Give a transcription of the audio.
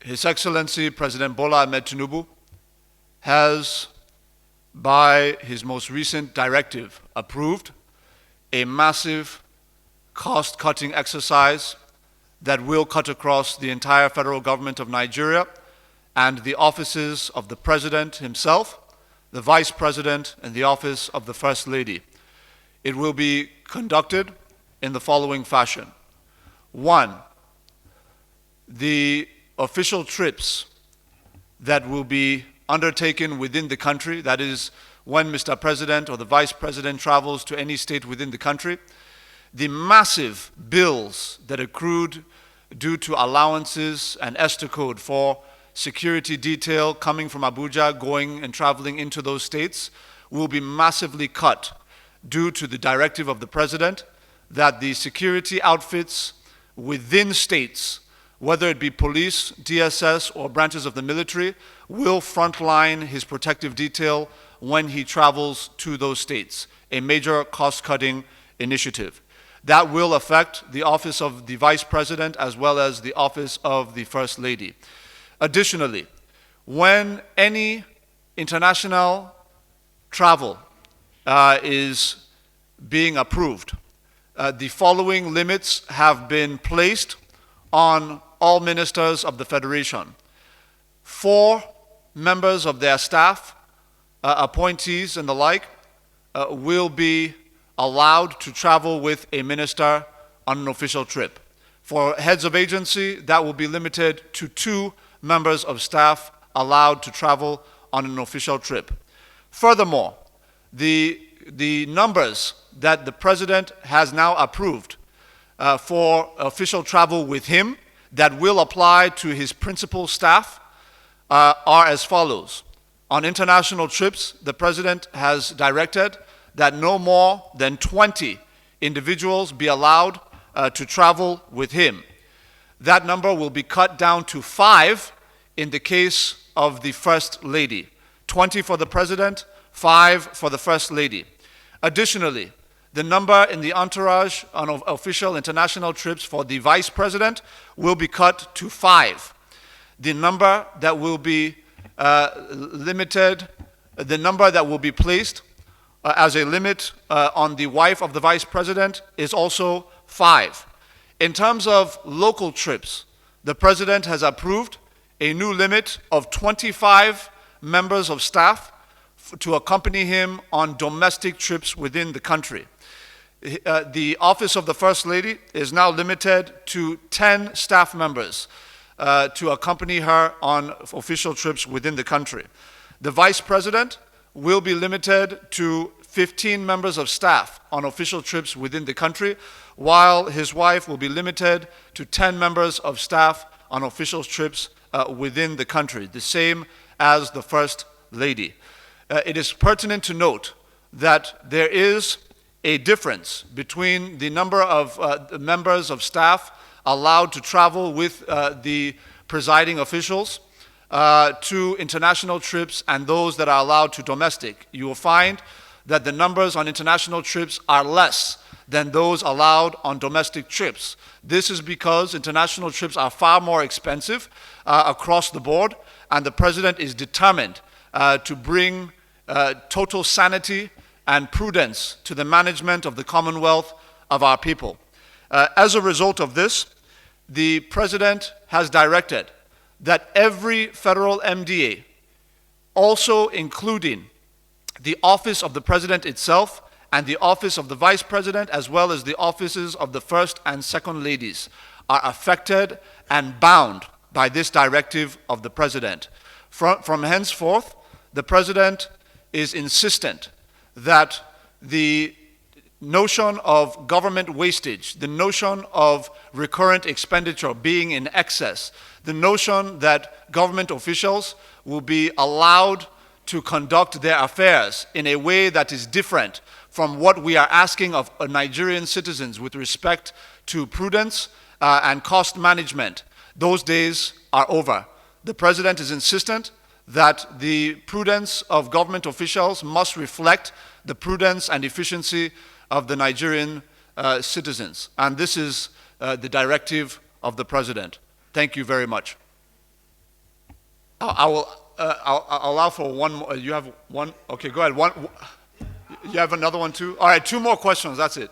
His Excellency President Bola Ahmed Tinubu has, by his most recent directive, approved a massive cost-cutting exercise that will cut across the entire federal government of Nigeria and the offices of the President himself, the Vice President, and the office of the First Lady. It will be conducted in the following fashion. One, the official trips that will be undertaken within the country, that is, when Mr. President or the Vice President travels to any state within the country, the massive bills that accrued due to allowances and ESTA code for security detail coming from Abuja, going and traveling into those states, will be massively cut due to the directive of the President that the security outfits within states, whether it be police, DSS, or branches of the military, will frontline his protective detail when he travels to those states, a major cost-cutting initiative. That will affect the office of the Vice President as well as the office of the First Lady. Additionally, when any international travel is being approved, the following limits have been placed on all ministers of the Federation. 4 members of their staff, appointees and the like, will be allowed to travel with a minister on an official trip. For heads of agency, that will be limited to 2 members of staff allowed to travel on an official trip. Furthermore, the numbers that the President has now approved for official travel with him that will apply to his principal staff are as follows. On international trips, the President has directed that no more than 20 individuals be allowed to travel with him. That number will be cut down to 5 in the case of the First Lady. 20 for the President, 5 for the First Lady. Additionally, the number in the entourage on official international trips for the Vice President will be cut to 5. The number that will be limited, the number that will be placed as a limit on the wife of the Vice President is also 5. In terms of local trips, the President has approved a new limit of 25 members of staff to accompany him on domestic trips within the country. The office of the First Lady is now limited to 10 staff members to accompany her on official trips within the country. The Vice President will be limited to 15 members of staff on official trips within the country, while his wife will be limited to 10 members of staff on official trips within the country, the same as the First Lady. It is pertinent to note that there is a difference between the number of members of staff allowed to travel with the presiding officials to international trips and those that are allowed to domestic. You will find that the numbers on international trips are less than those allowed on domestic trips. This is because international trips are far more expensive across the board, and the President is determined to bring total sanity and prudence to the management of the Commonwealth of our people. As a result of this, the President has directed that every federal MDA, also including the office of the President itself and the office of the Vice President, as well as the offices of the First and Second Ladies, are affected and bound by this directive of the President. From henceforth, the President is insistent that the notion of government wastage, the notion of recurrent expenditure being in excess, the notion that government officials will be allowed to conduct their affairs in a way that is different from what we are asking of Nigerian citizens with respect to prudence and cost management. Those days are over. The President is insistent that the prudence of government officials must reflect the prudence and efficiency of the Nigerian citizens. And this is the directive of the President. Thank you very much. I will. I'll allow for one more. You have one. Okay, go ahead. One. You have another one too. All right, two more questions. That's it.